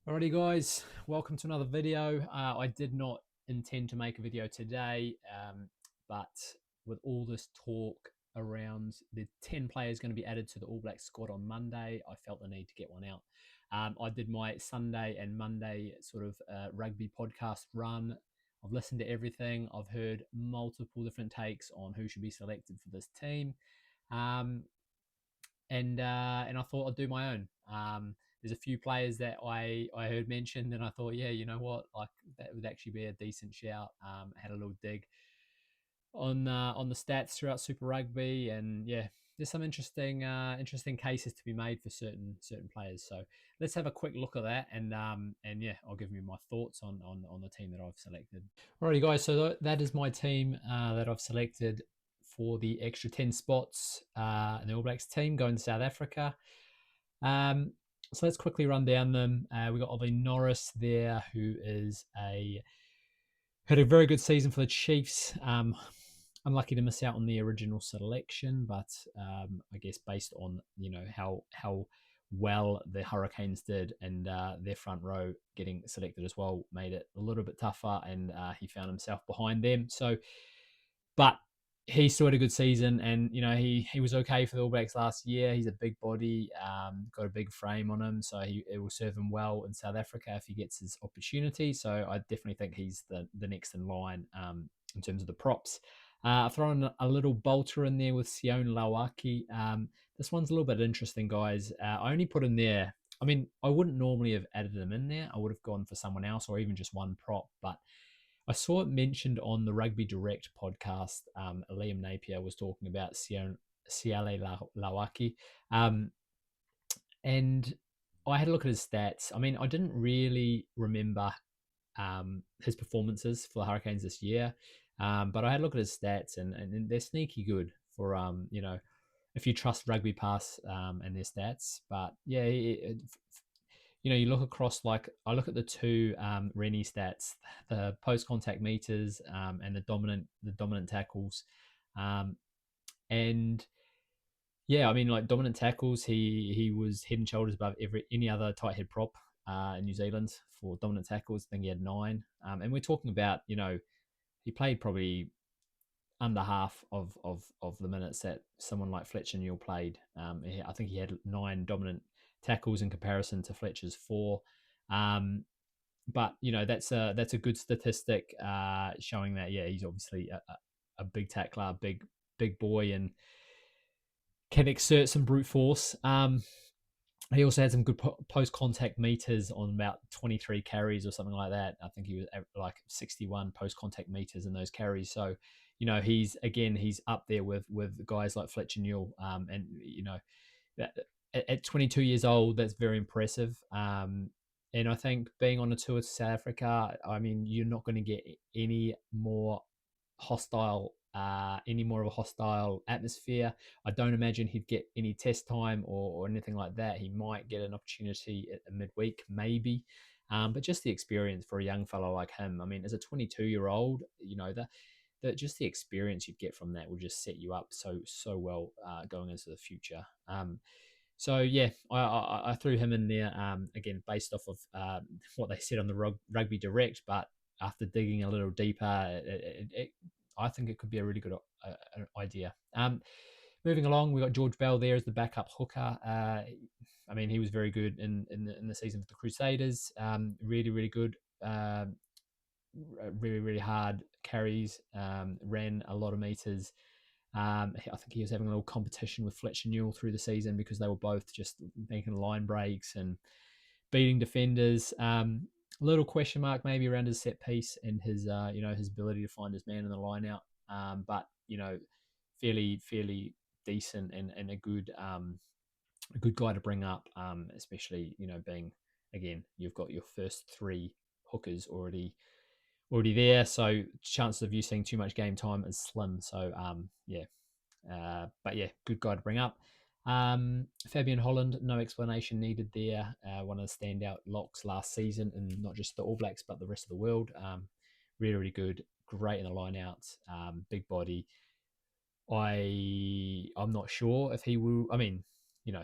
Alrighty guys, welcome to another video. I did not intend to make a video today, but with all this talk around the 10 players going to be added to the All Blacks squad on Monday, I felt the need to get one out. I did my Sunday and Monday sort of rugby podcast run. I've listened to everything. I've heard multiple different takes on who should be selected for this team. Um, and I thought I'd do my own. There's a few players that I heard mentioned, and I thought, yeah, you know what, like that would actually be a decent shout. Had a little dig on the stats throughout Super Rugby, and yeah, there's some interesting cases to be made for certain players. So let's have a quick look at that, and yeah, I'll give you my thoughts on the team that I've selected. Alrighty, guys, so that is my team that I've selected for the extra 10 spots in the All Blacks team going to South Africa. So let's quickly run down them. We got Ollie Norris there, who had a very good season for the Chiefs. Unlucky to miss out on the original selection, but I guess based on how well the Hurricanes did and their front row getting selected as well made it a little bit tougher, and he found himself behind them. So, but he still had a good season, and he was okay for the All Blacks last year. He's a big body, got a big frame on him, so it will serve him well in South Africa if he gets his opportunity. So I definitely think he's the next in line in terms of the props. I've thrown a little bolter in there with Sion Lawaki. This one's a little bit interesting, guys. I only put in there. I mean, I wouldn't normally have added him in there. I would have gone for someone else or even just one prop, but I saw it mentioned on the Rugby Direct podcast. Liam Napier was talking about Siale Lawaki. And I had a look at his stats. I mean, I didn't really remember his performances for the Hurricanes this year, but I had a look at his stats, and they're sneaky good for, if you trust Rugby Pass and their stats. But yeah, you look across, like I look at the two Rennie stats, the post contact meters and the dominant tackles, um, and yeah, I mean, like dominant tackles, he was head and shoulders above any other tight head prop in New Zealand for dominant tackles. I think he had 9, and we're talking about he played probably under half of the minutes that someone like Fletcher Newell played. I think he had 9 dominant tackles in comparison to Fletcher's 4. Um, but that's a good statistic showing that he's obviously a big tackler, big boy, and can exert some brute force. He also had some good post contact meters on about 23 carries or something like that. I think he was like 61 post contact meters in those carries. So, he's up there with guys like Fletcher Newell. And that, at 22 years old, that's very impressive. And I think being on a tour to South Africa, I mean, you're not going to get any more of a hostile atmosphere. I don't imagine he'd get any test time or anything like that. He might get an opportunity at midweek, maybe. But just the experience for a young fellow like him. I mean, as a 22-year-old, just the experience you'd get from that will just set you up so well going into the future. So yeah, I threw him in there again based off of what they said on the Rugby Direct, but after digging a little deeper, I think it could be a really good idea. Moving along, we got George Bell there as the backup hooker. I mean, he was very good in the season for the Crusaders. Really, really good. Really, really hard carries. Ran a lot of meters. I think he was having a little competition with Fletcher Newell through the season because they were both just making line breaks and beating defenders. Little question mark maybe around his set piece and his ability to find his man in the line out. But fairly decent and a good guy to bring up, especially being, again, you've got your first 3 hookers already there, so chances of you seeing too much game time is slim. So but yeah, good guy to bring up. Fabian Holland, no explanation needed there. One of the standout locks last season, and not just the All Blacks but the rest of the world. Really, really good, great in the line outs, big body. I'm not sure if he will. I mean,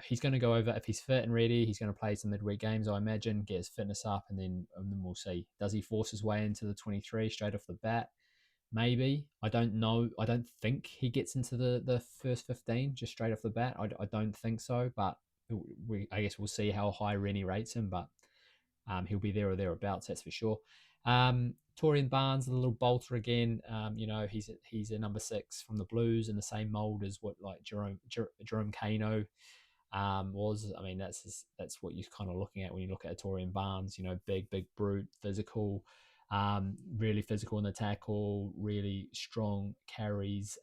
he's going to go over if he's fit and ready. He's going to play some midweek games, I imagine, get his fitness up, and then we'll see. Does he force his way into the 23 straight off the bat? Maybe. I don't know. I don't think he gets into the first 15 just straight off the bat. I don't think so, but I guess we'll see how high Rennie rates him, but he'll be there or thereabouts, that's for sure. Torian Barnes, a little bolter again. He's a number 6 from the Blues in the same mold as what like Jerome Kano was. I mean, that's what you're kind of looking at when you look at a Torian Barnes. Big brute, physical, really physical in the tackle, really strong carries.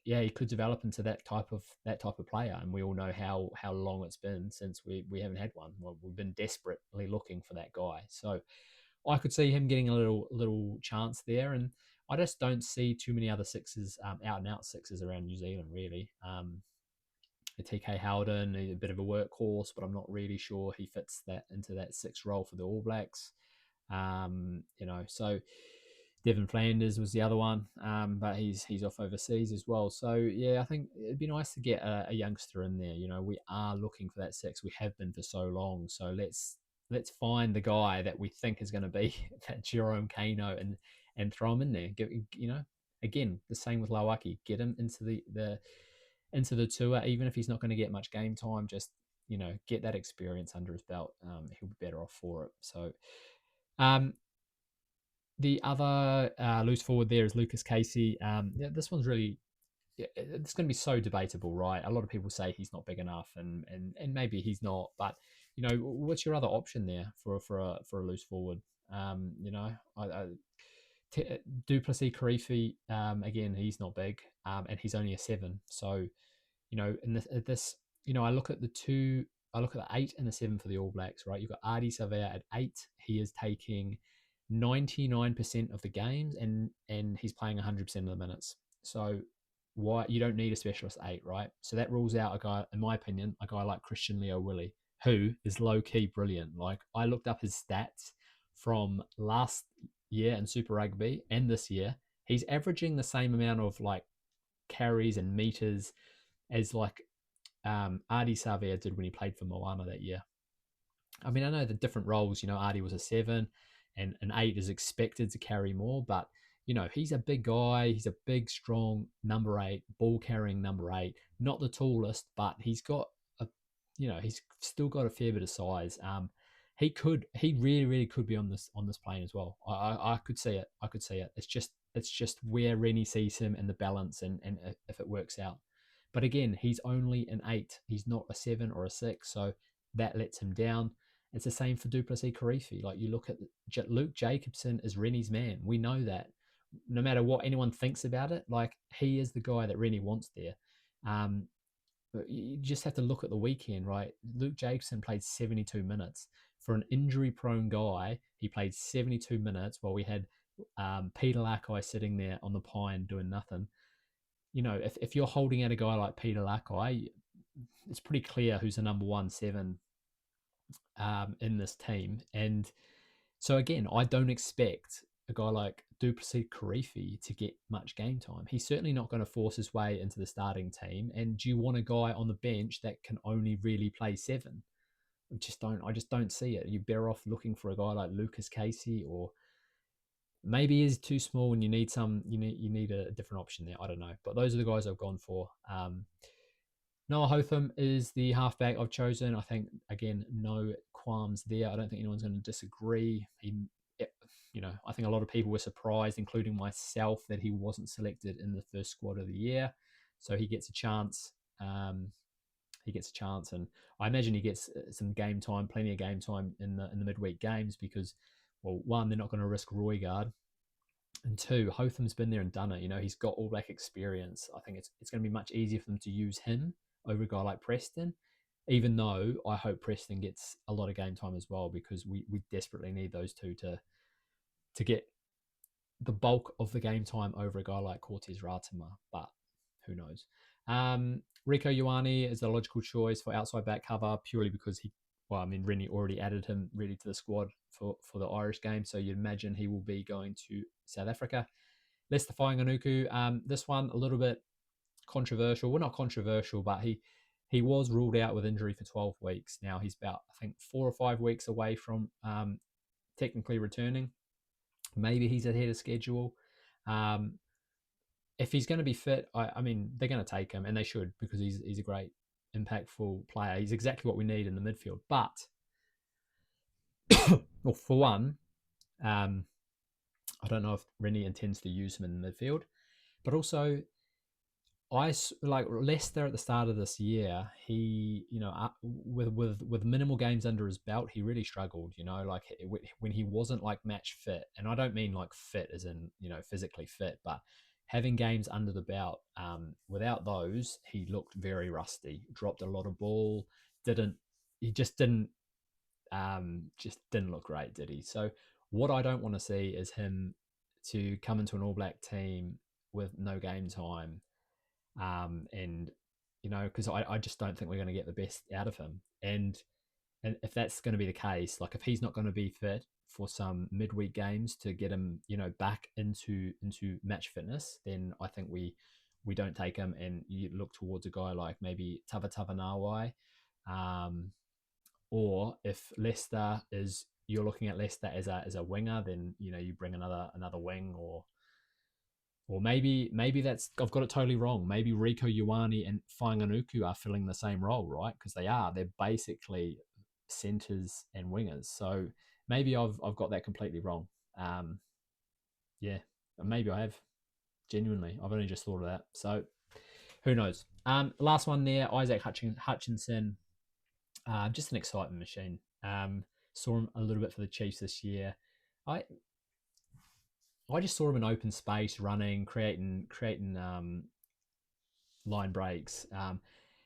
Yeah, he could develop into that type of player, and we all know how long it's been since we haven't had one. Well, we've been desperately looking for that guy, so I could see him getting a little chance there, and I just don't see too many other sixes, out and out sixes around New Zealand really. TK Howden, a bit of a workhorse, but I'm not really sure he fits that into that 6 role for the All Blacks. So Devin Flanders was the other one, but he's off overseas as well. So yeah, I think it'd be nice to get a youngster in there. We are looking for that 6. We have been for so long. So let's find the guy that we think is going to be that Jerome Kano and throw him in there. Again, the same with Lawaki. Get him into the tour, even if he's not going to get much game time. Just get that experience under his belt. He'll be better off for it. So, the other loose forward there is Lucas Casey. Yeah, this one's really, it's going to be so debatable, right? A lot of people say he's not big enough, and maybe he's not. But what's your other option there for a loose forward? Duplessis Karifi, again, he's not big, and he's only a 7. So in this, I look at the 8 and the 7 for the All Blacks, right? You've got Ardie Savea at 8. He is taking 99% of the games, and he's playing 100% of the minutes. So why you don't need a specialist 8, right? So that rules out a guy, in my opinion, a guy like Christian Leo Willie, who is low key brilliant. Like, I looked up his stats from last year in Super Rugby and this year. He's averaging the same amount of like carries and meters as like Ardie Savea did when he played for Moana that year. I mean, I know the different roles. Ardie was a 7, and an 8 is expected to carry more, but he's a big guy. He's a big, strong number 8, ball carrying number 8. Not the tallest, but he's still got a fair bit of size. He really, really could be on this plane as well. I could see it. I could see it. It's just where Rennie sees him and the balance, and if it works out. But again, he's only an 8. He's not a 7 or a 6, so that lets him down. It's the same for Duplessis Karifi. Like, you look at Luke Jacobson is Rennie's man. We know that. No matter what anyone thinks about it, like, he is the guy that Rennie wants there. But you just have to look at the weekend, right? Luke Jacobson played 72 minutes. For an injury-prone guy, he played 72 minutes while we had Peter Lakai sitting there on the pine doing nothing. If you're holding out a guy like Peter Lakai, it's pretty clear who's the number 1-7 in this team. And so again, I don't expect a guy like Duplessis Karifi to get much game time. He's certainly not going to force his way into the starting team. And do you want a guy on the bench that can only really play 7? I just don't see it. You're better off looking for a guy like Lucas Casey, or maybe he's too small and you need a different option there. I don't know. But those are the guys I've gone for. Noah Hotham is the halfback I've chosen. I think, again, no qualms there. I don't think anyone's going to disagree. I think a lot of people were surprised, including myself, that he wasn't selected in the first squad of the year. So he gets a chance. And I imagine he gets some game time, plenty of game time in the midweek games, because, well, one, they're not going to risk Roygaard, and two, Hotham's been there and done it. He's got All Black experience. I think it's going to be much easier for them to use him over a guy like Preston, even though I hope Preston gets a lot of game time as well, because we desperately need those two to get the bulk of the game time over a guy like Cortez Ratima, but who knows. Rico Ioane is the logical choice for outside back cover, purely because Rennie already added him really to the squad for the Irish game, so you'd imagine he will be going to South Africa. Leicester Fainga'anuku, this one a little bit controversial. Well, not controversial, but he was ruled out with injury for 12 weeks. Now he's about, I think, 4 or 5 weeks away from technically returning. Maybe he's ahead of schedule. Um, if he's going to be fit, I mean, they're going to take him, and they should, because he's a great, impactful player. He's exactly what we need in the midfield. But, well, for one, um, I don't know if Rennie intends to use him in the midfield, but also like Leicester at the start of this year. He, with minimal games under his belt, he really struggled. Like when he wasn't like match fit, and I don't mean like fit as in physically fit, but having games under the belt. Without those, he looked very rusty. Dropped a lot of ball. Didn't He just didn't look great, did he? So what I don't want to see is him to come into an All Black team with no game time, and because I just don't think we're going to get the best out of him. And if that's going to be the case, like if he's not going to be fit for some midweek games to get him, back into match fitness, then I think we don't take him, and you look towards a guy like maybe Tava Tavanawai. Um, or if Leicester is you're looking at Leicester as a winger, then you bring another wing, or maybe that's I've got it totally wrong. Maybe Rico Ioane and Fainganuku are filling the same role, right? Because they're basically centers and wingers. So maybe I've got that completely wrong. Um, yeah, maybe I have. Genuinely, I've only just thought of that. So who knows? Last one there, Isaac Hutchinson. Just an excitement machine. Saw him a little bit for the Chiefs this year. I I just saw him in open space, running, creating line breaks.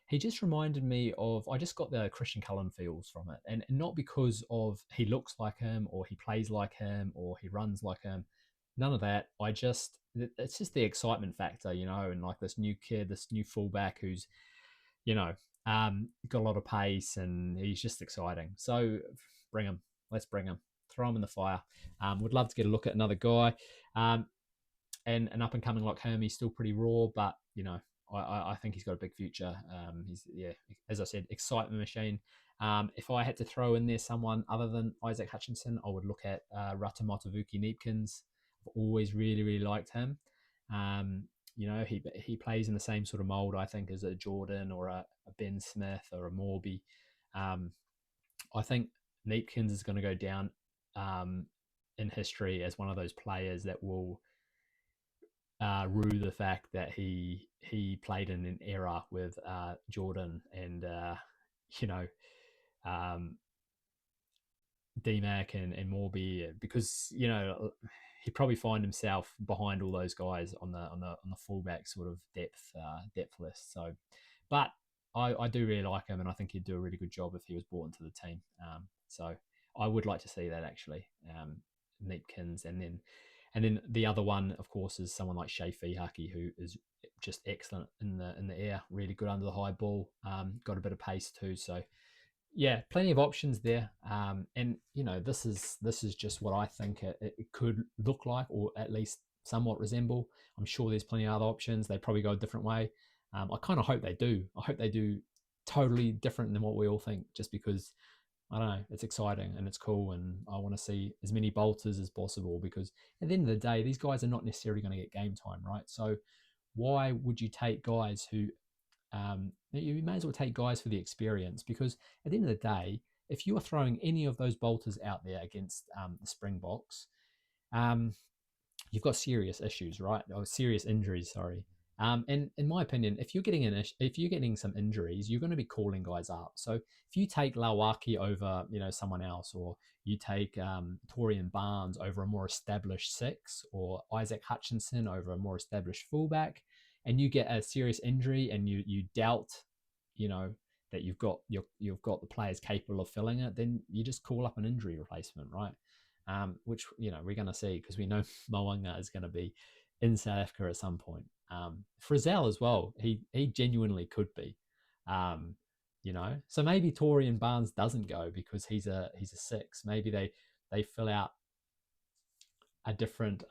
He just reminded me of. I just got the Christian Cullen feels from it, and not because of he looks like him or he plays like him or he runs like him. None of that. It's just the excitement factor, and like this new kid, this new fullback who's you know got a lot of pace, and he's just exciting. So bring him. Let's bring him. Throw him in the fire. Would love to get a look at another guy. Um, and an up and coming like him, he's still pretty raw, but I think he's got a big future. As I said, excitement machine. If I had to throw in there someone other than Isaac Hutchinson, I would look at Ratamotavuki Neepkins. I've always really, really liked him. Um, he plays in the same sort of mold, I think, as a Jordan or a Ben Smith or a Morby. Um, I think Neepkins is going to go down um, in history as one of those players that will rue the fact that he played in an era with Jordan and you know um, DMAC and Morby, because he'd probably find himself behind all those guys on the fullback sort of depth list. So, but I do really like him, and I think he'd do a really good job if he was brought into the team. So I would like to see that actually, Neepkins, and then the other one, of course, is someone like Shea Fihaki, who is just excellent in the air, really good under the high ball, got a bit of pace too. So yeah, plenty of options there. And this is just what I think it could look like, or at least somewhat resemble. I'm sure there's plenty of other options. They probably go a different way. I kind of hope they do. I hope they do totally different than what we all think, just because I don't know, it's exciting and it's cool, and I want to see as many bolters as possible, because at the end of the day, these guys are not necessarily going to get game time, right? So why would you take guys who you may as well take guys for the experience, because at the end of the day, if you are throwing any of those bolters out there against the Springboks, um, you've got serious issues, right? Or serious injuries, sorry. And in my opinion, if you're getting some injuries, you're going to be calling guys up. So if you take Lawaki over, someone else, or you take Torian Barnes over a more established six, or Isaac Hutchinson over a more established fullback, and you get a serious injury, and you doubt, you know, that you've got the players capable of filling it, then you just call up an injury replacement, right? Which we're going to see, because we know Moanga is going to be in South Africa at some point. Frizzell as well, he genuinely could be. So maybe Torian Barnes doesn't go because he's a six. Maybe they fill out a different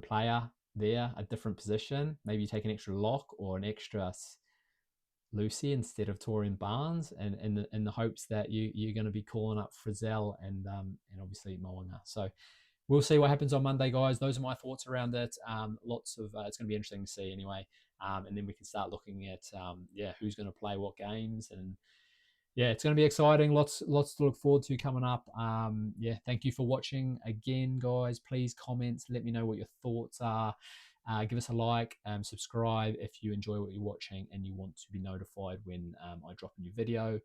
player there, a different position. Maybe you take an extra lock or an extra Lucy instead of Torian Barnes, and in the hopes that you're going to be calling up Frizzell and obviously Moanga. So we'll see what happens on Monday, guys. Those are my thoughts around it. Lots of it's going to be interesting to see anyway, and then we can start looking at who's going to play what games, and yeah, it's going to be exciting. Lots to look forward to coming up. Thank you for watching again, guys. Please comment, let me know what your thoughts are. Give us a like, subscribe if you enjoy what you're watching and you want to be notified when I drop a new video.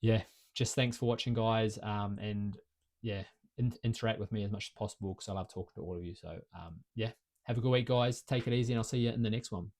Yeah, just thanks for watching, guys, and yeah, interact with me as much as possible because I love talking to all of you. So yeah, have a good week, guys. Take it easy, and I'll see you in the next one.